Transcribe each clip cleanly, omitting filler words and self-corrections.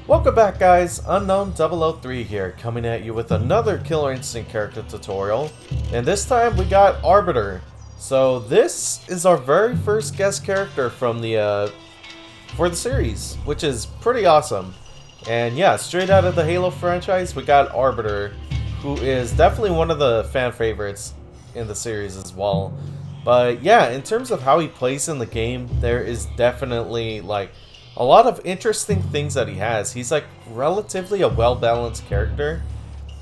Welcome back, guys. Unknown003 here, coming at you with another Killer Instinct character tutorial. And this time we got Arbiter. So this is our very first guest character from the for the series, which is pretty awesome. And yeah, straight out of the Halo franchise, we got Arbiter, who is definitely one of the fan favorites in the series as well. But yeah, in terms of how he plays in the game, there is definitely like a lot of interesting things that he has. He's like relatively a well-balanced character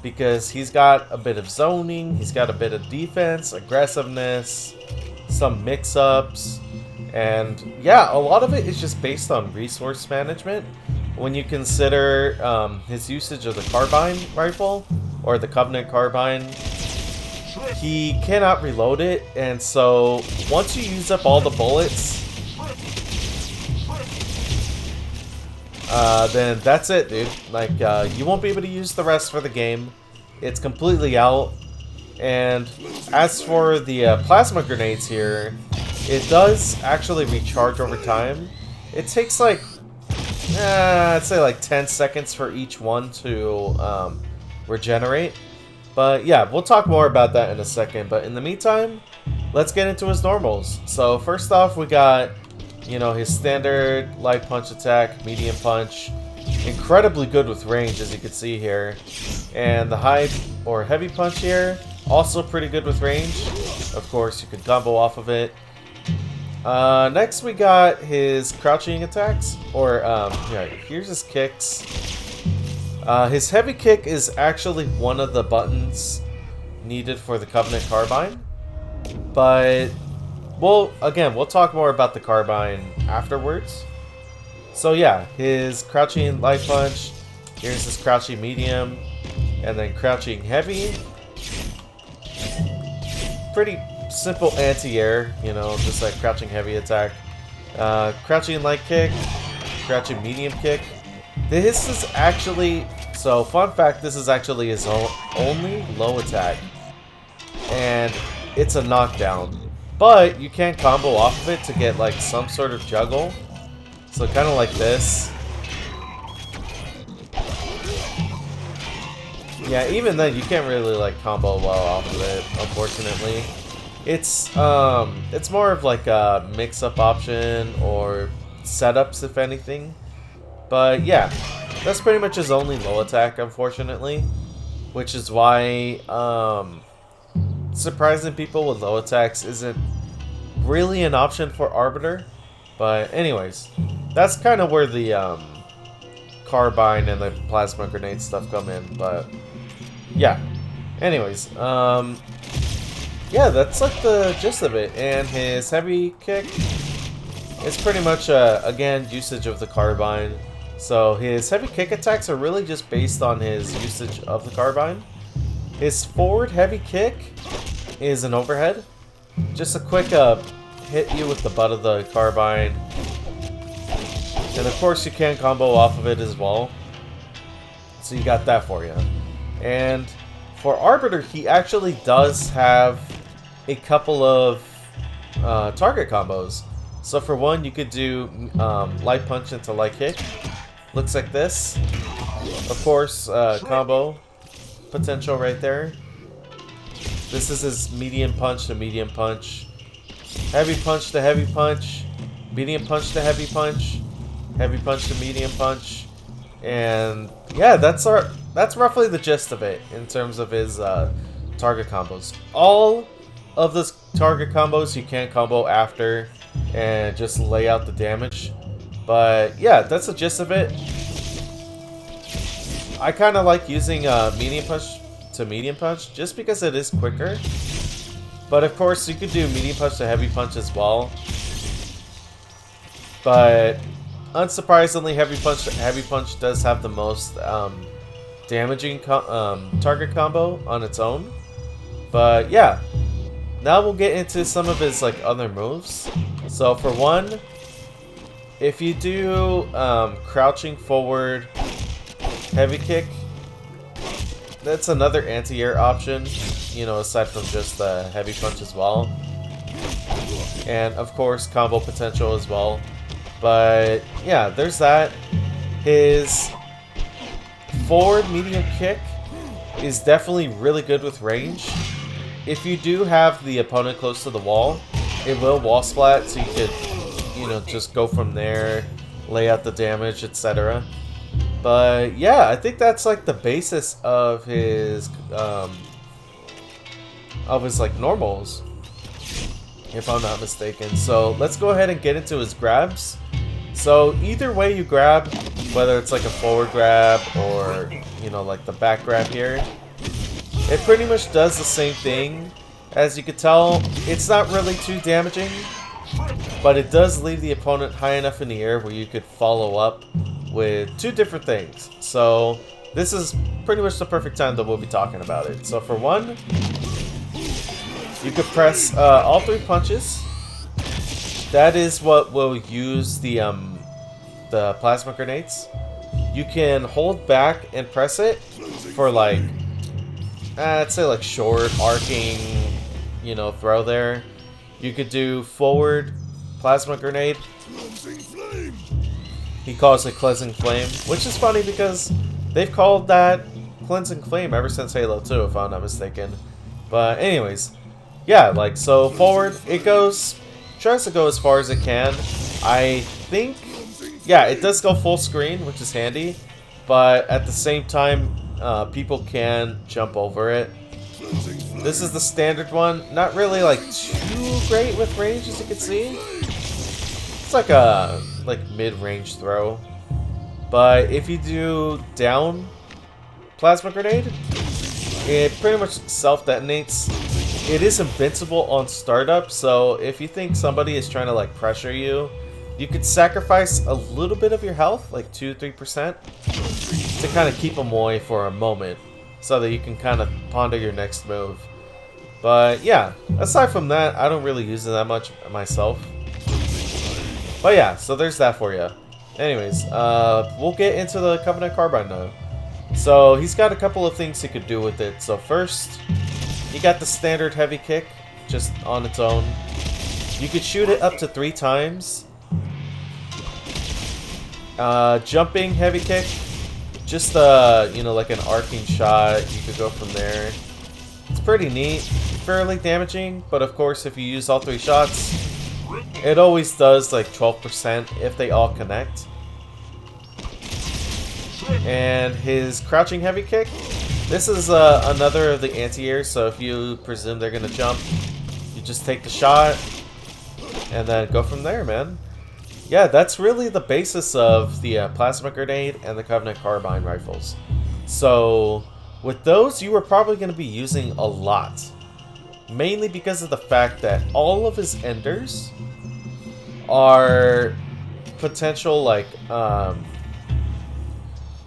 because he's got a bit of zoning, he's got a bit of defense, aggressiveness, some mix-ups, and yeah, a lot of it is just based on resource management. When you consider his usage of the carbine rifle, or the Covenant carbine, he cannot reload it, and so once you use up all the bullets, then that's it, dude. Like, you won't be able to use the rest for the game. It's completely out. And as for the plasma grenades here, it does actually recharge over time. It takes like, I'd say like 10 seconds for each one to regenerate. But yeah, we'll talk more about that in a second. But in the meantime, let's get into his normals. So first off, we got, you know, his standard light punch attack, medium punch, incredibly good with range, as you can see here. And the high or heavy punch here, also pretty good with range. Of course, you could combo off of it. Next, we got his crouching attacks, or yeah, here's his kicks. His heavy kick is actually one of the buttons needed for the Covenant carbine, but we'll talk more about the carbine afterwards. So yeah, his crouching light punch, here's his crouching medium, and then crouching heavy. Pretty simple anti-air, you know, just like crouching heavy attack. Crouching light kick, crouching medium kick. This is actually, so fun fact, this is actually his only low attack. And it's a knockdown. But you can combo off of it to get like some sort of juggle. So kind of like this. Yeah, even then you can't really like combo well off of it, unfortunately. It's more of like a mix-up option or setups, if anything. But yeah, that's pretty much his only low attack, unfortunately. Which is why surprising people with low attacks isn't really an option for Arbiter. But anyways, that's kind of where the carbine and the plasma grenade stuff come in. But yeah, anyways, yeah, that's like the gist of it. And his heavy kick is pretty much again, usage of the carbine. So his heavy kick attacks are really just based on his usage of the carbine. His forward heavy kick is an overhead. Just a quick hit you with the butt of the carbine. And of course you can combo off of it as well. So you got that for you. And for Arbiter, he actually does have a couple of target combos. So for one, you could do light punch into light kick. Looks like this. Of course, combo potential right there. This is his medium punch to medium punch. Heavy punch to heavy punch. Medium punch to heavy punch. Heavy punch to medium punch. And yeah, that's roughly the gist of it in terms of his target combos. All of the target combos you can combo after and just lay out the damage. But yeah, that's the gist of it. I kind of like using medium punch to medium punch just because it is quicker. But of course, you could do medium punch to heavy punch as well. But unsurprisingly, heavy punch does have the most damaging target combo on its own. But yeah, now we'll get into some of his like other moves. So for one, if you do crouching forward heavy kick, that's another anti-air option, you know, aside from just the heavy punch as well. And of course, combo potential as well. But yeah, there's that. His forward medium kick is definitely really good with range. If you do have the opponent close to the wall, it will wall splat, so you could, you know, just go from there, lay out the damage, etc. But yeah, I think that's like the basis of his like normals, if I'm not mistaken. So let's go ahead and get into his grabs. So either way you grab, whether it's like a forward grab or, you know, like the back grab here, it pretty much does the same thing. As you can tell, it's not really too damaging, but it does leave the opponent high enough in the air where you could follow up with two different things. So this is pretty much the perfect time that we'll be talking about it. So for one, you could press all 3 punches. That is what will use the plasma grenades. You can hold back and press it for like, I'd say like short arcing, you know, throw there. You could do forward plasma grenade. He calls it Cleansing Flame, which is funny because they've called that Cleansing Flame ever since Halo 2, if I'm not mistaken. But anyways, yeah, like, so forward, it tries to go as far as it can. I think, yeah, it does go full screen, which is handy, but at the same time, people can jump over it. This is the standard one, not really like too great with range, as you can see. It's like a mid-range throw, but if you do down plasma grenade, it pretty much self-detonates. It is invincible on startup, so if you think somebody is trying to like pressure you, you could sacrifice a little bit of your health, like 2-3%, to kind of keep them away for a moment, so that you can kind of ponder your next move. But yeah, aside from that, I don't really use it that much myself. But yeah, so there's that for you. Anyways, we'll get into the Covenant Carbine now. So he's got a couple of things he could do with it. So first, you got the standard heavy kick, just on its own. You could shoot it up to 3 times. Jumping heavy kick, just you know, like an arcing shot. You could go from there. It's pretty neat, fairly damaging, but of course if you use all 3 shots, it always does like 12% if they all connect. And his crouching heavy kick, this is another of the anti-airs, so if you presume they're gonna jump, you just take the shot and then go from there, man. Yeah, that's really the basis of the plasma grenade and the Covenant Carbine rifles. So with those, you were probably going to be using a lot, mainly because of the fact that all of his enders are potential, like,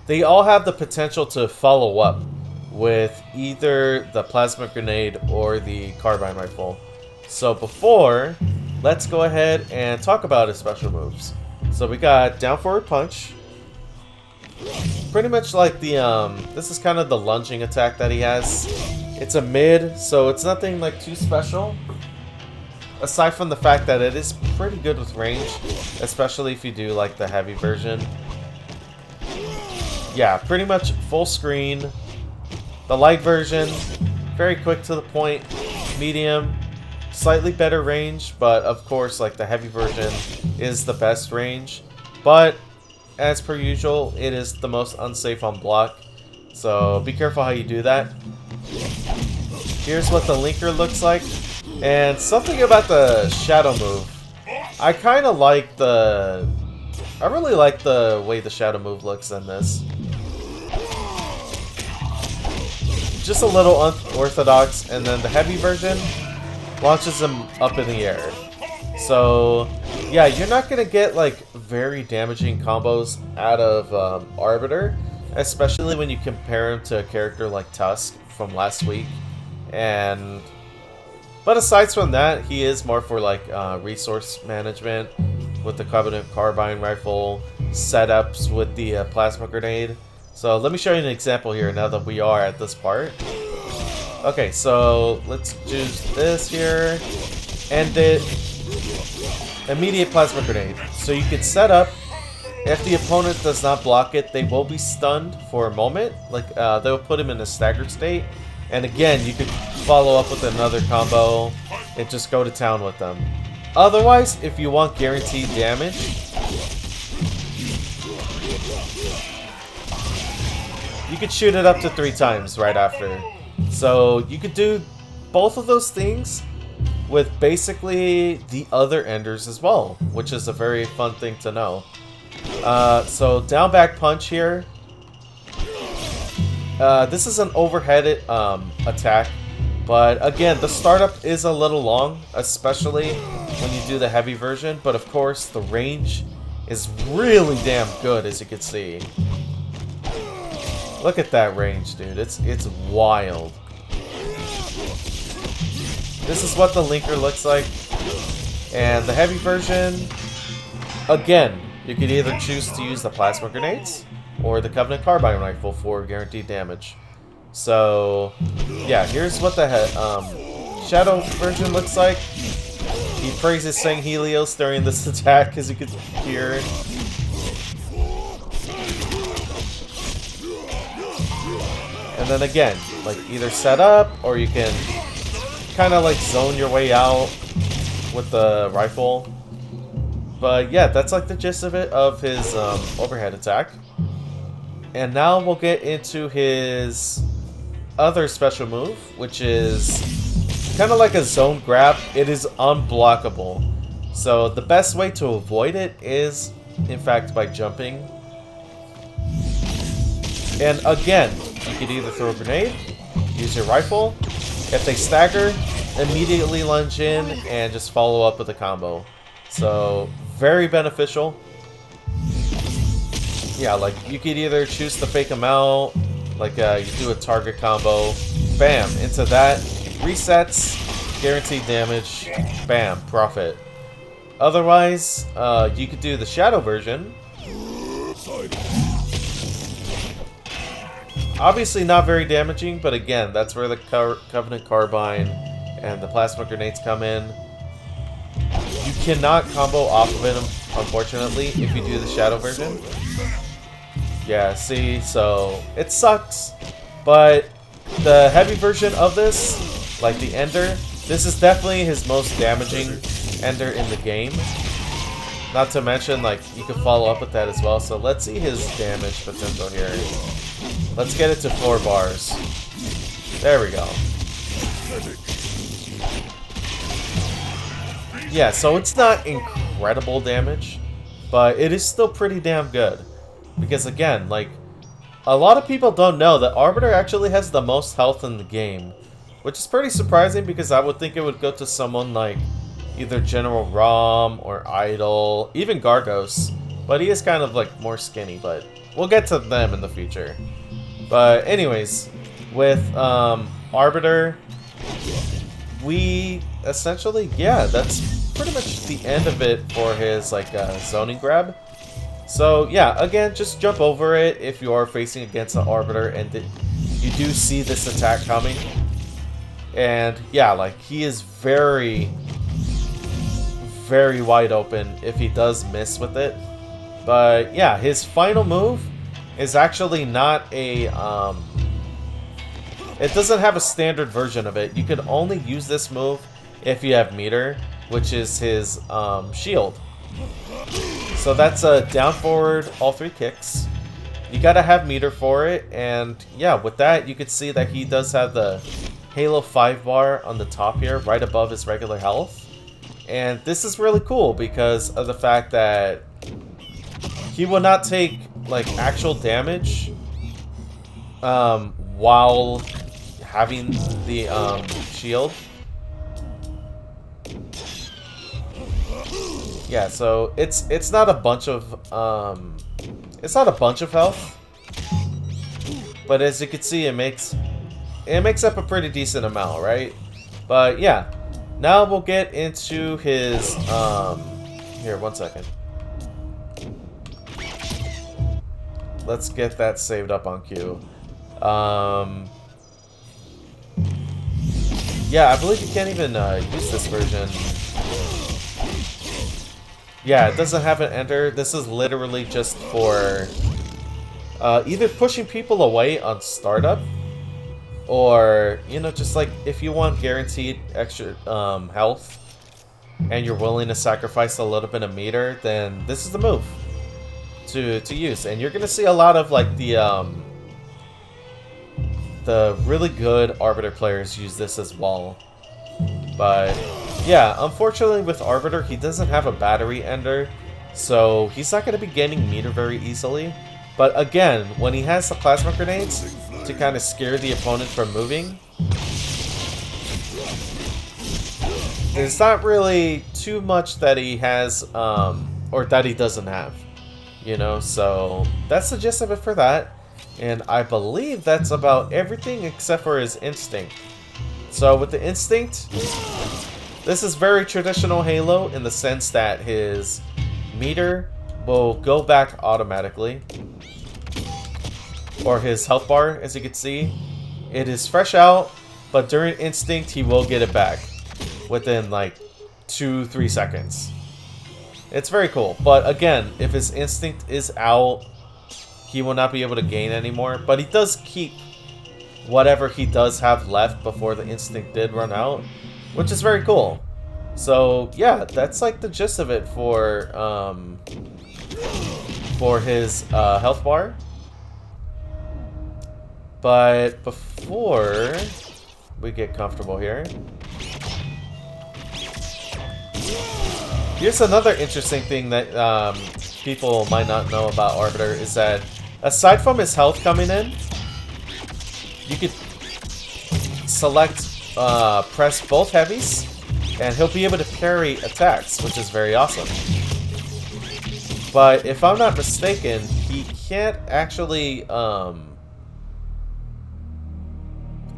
they all have the potential to follow up with either the plasma grenade or the carbine rifle. So before, let's go ahead and talk about his special moves. So we got down forward punch. Pretty much like the, this is kind of the lunging attack that he has. It's a mid, so it's nothing like too special. Aside from the fact that it is pretty good with range, especially if you do like the heavy version. Yeah, pretty much full screen. The light version, very quick to the point. Medium, slightly better range, but of course like the heavy version is the best range. But as per usual, it is the most unsafe on block, so be careful how you do that. Here's what the linker looks like, and something about the shadow move. I kind of like I really like the way the shadow move looks in this. Just a little unorthodox, and then the heavy version launches him up in the air. So yeah, you're not gonna get like very damaging combos out of Arbiter, especially when you compare him to a character like Tusk from last week. But aside from that, he is more for like resource management with the Covenant Carbine rifle, setups with the plasma grenade. So let me show you an example here now that we are at this part. Okay, so let's choose this here. End it. Immediate plasma grenade. So you can set up if the opponent does not block it, they will be stunned for a moment. Like, they'll put him in a staggered state. And again, you could follow up with another combo and just go to town with them. Otherwise, if you want guaranteed damage, you could shoot it up to 3 times right after. So you could do both of those things with basically the other enders as well, which is a very fun thing to know. So down back punch here. This is an overheaded attack, but again, the startup is a little long, especially when you do the heavy version. But of course, the range is really damn good, as you can see. Look at that range, dude. It's wild. This is what the linker looks like. And the heavy version, again, you could either choose to use the plasma grenades or the Covenant Carbine Rifle for guaranteed damage. So, yeah, here's what the Shadow version looks like. He praises Sanghelios during this attack, as you can hear. And then again, like either set up or you can kind of like zone your way out with the rifle. But yeah, that's like the gist of it, of his overhead attack. And now we'll get into his other special move, which is kind of like a zone grab. It is unblockable. So the best way to avoid it is, in fact, by jumping. And again, you could either throw a grenade, use your rifle. If they stagger, immediately lunge in and just follow up with a combo. So, very beneficial. Yeah, like, you could either choose to fake them out, like you do a target combo, bam, into that, resets, guaranteed damage, bam, profit. Otherwise, you could do the Shadow version. Obviously not very damaging, but again, that's where the Covenant Carbine and the Plasma Grenades come in. You cannot combo off of it, unfortunately, if you do the Shadow version. Yeah, see, so it sucks, but the heavy version of this, like the Ender, this is definitely his most damaging Ender in the game. Not to mention, like, you can follow up with that as well. So let's see his damage potential here. Let's get it to 4 bars. There we go. Yeah, so it's not incredible damage, but it is still pretty damn good. Because again, like, a lot of people don't know that Arbiter actually has the most health in the game. Which is pretty surprising, because I would think it would go to someone like either General Rom or Idol, even Gargos. But he is kind of like more skinny, but we'll get to them in the future. But anyways, with Arbiter, we essentially, yeah, that's pretty much the end of it for his like zoning grab. So yeah, again, just jump over it if you are facing against the Arbiter and you do see this attack coming. And yeah, like, he is very, very wide open if he does miss with it. But yeah, his final move is actually not a it doesn't have a standard version of it. You could only use this move if you have meter, which is his shield. So that's a down forward, all 3 kicks. You gotta have meter for it, and yeah, with that you could see that he does have the Halo 5 bar on the top here, right above his regular health. And this is really cool because of the fact that he will not take like actual damage while having the shield. Yeah, so it's not a bunch of health, but as you can see, it makes up a pretty decent amount, right? But yeah, now we'll get into his here, 1 second. Let's get that saved up on queue. Yeah, I believe you can't even use this version. Yeah, it doesn't have an ender. This is literally just for either pushing people away on startup, or, you know, just like if you want guaranteed extra health and you're willing to sacrifice a little bit of meter, then this is the move to use. And you're gonna see a lot of like the really good Arbiter players use this as well. But yeah, unfortunately with Arbiter, he doesn't have a battery ender, so he's not going to be gaining meter very easily. But again, when he has the plasma grenades to kind of scare the opponent from moving, there's not really too much that he has, or that he doesn't have, you know. So that's the gist of it for that. And I believe that's about everything except for his instinct. So with the instinct, this is very traditional Halo in the sense that his meter will go back automatically. Or his health bar, as you can see. It is fresh out, but during instinct he will get it back within like 2-3 seconds. It's very cool. But again, if his instinct is out, he will not be able to gain anymore. But he does keep whatever he does have left before the instinct did run out, which is very cool. So yeah, that's like the gist of it for his health bar. But before we get comfortable here, here's another interesting thing that people might not know about Arbiter, is that aside from his health coming in, you could select, press both heavies, and he'll be able to parry attacks, which is very awesome. But if I'm not mistaken, he can't actually,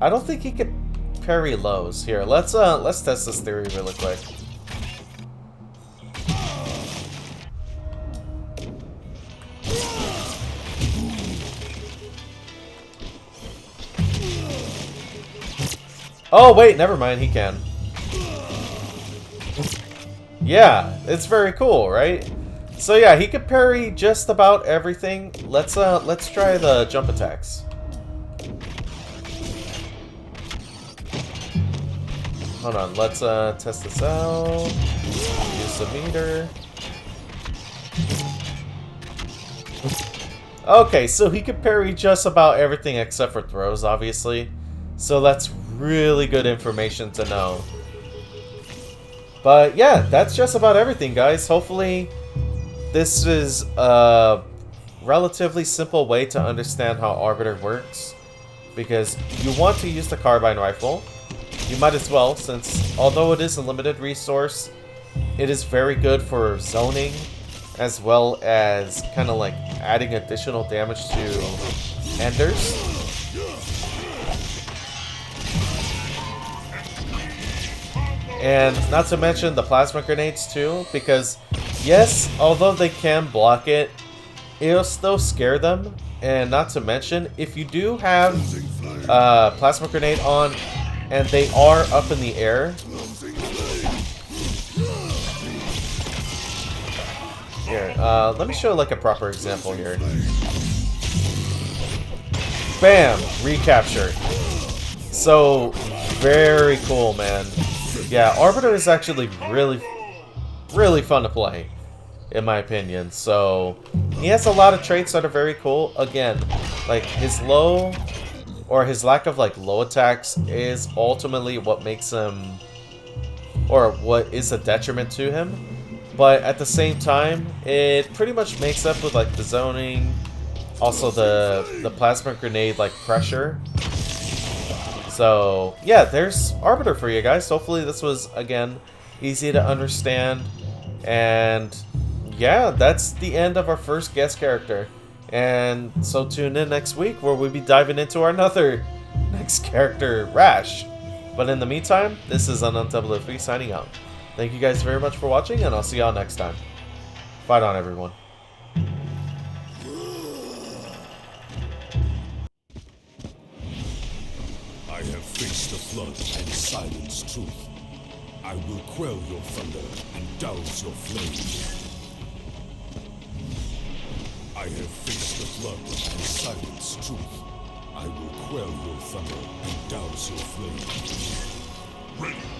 I don't think he could parry lows. Here, let's test this theory really quick. Oh, wait, never mind, he can. Yeah, it's very cool, right? So yeah, he could parry just about everything. Let's try the jump attacks. Hold on, let's test this out. Use the meter. Okay, so he could parry just about everything except for throws, obviously. So that's really good information to know. But yeah, that's just about everything, guys. Hopefully this is a relatively simple way to understand how Arbiter works, because you want to use the carbine rifle. You might as well, since although it is a limited resource, it is very good for zoning, as well as kind of like adding additional damage to enders. And not to mention the plasma grenades too, because yes, although they can block it, it'll still scare them. And not to mention, if you do have plasma grenade on and they are up in the air, here, let me show like a proper example here. Bam! Recapture. So, very cool, man. Yeah, Arbiter is actually really fun to play, in my opinion. So, he has a lot of traits that are very cool. Again, like his low, or his lack of like low attacks is ultimately what makes him, or what is a detriment to him. But at the same time, it pretty much makes up with like the zoning, also the plasma grenade like pressure. So yeah, there's Arbiter for you guys. Hopefully this was, again, easy to understand. And yeah, that's the end of our first guest character. And so tune in next week where we'll be diving into our another next character, Rash. But in the meantime, this is Unknown003 signing out. Thank you guys very much for watching, and I'll see y'all next time. Fight on, everyone. I have faced the flood and silenced truth. I will quell your thunder and douse your flame. have faced the flood and silenced truth. I will quell your thunder and douse your flame. Ready.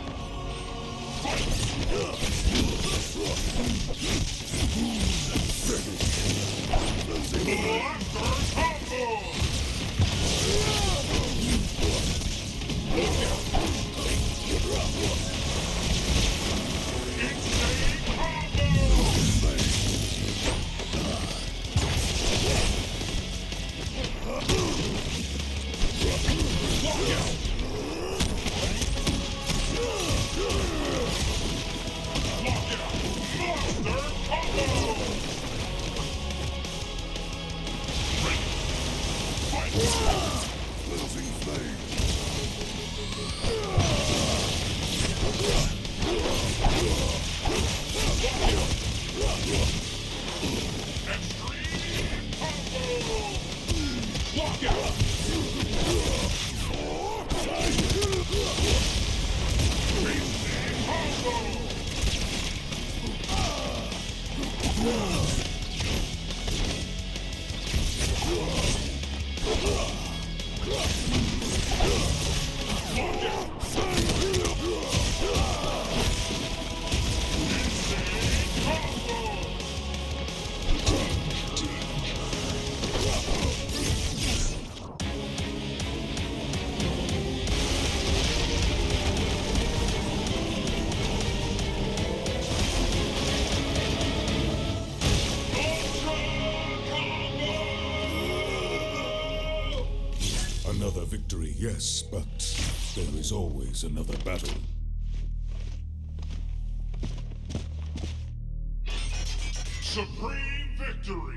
Another victory, yes, but there is always another battle. Supreme victory!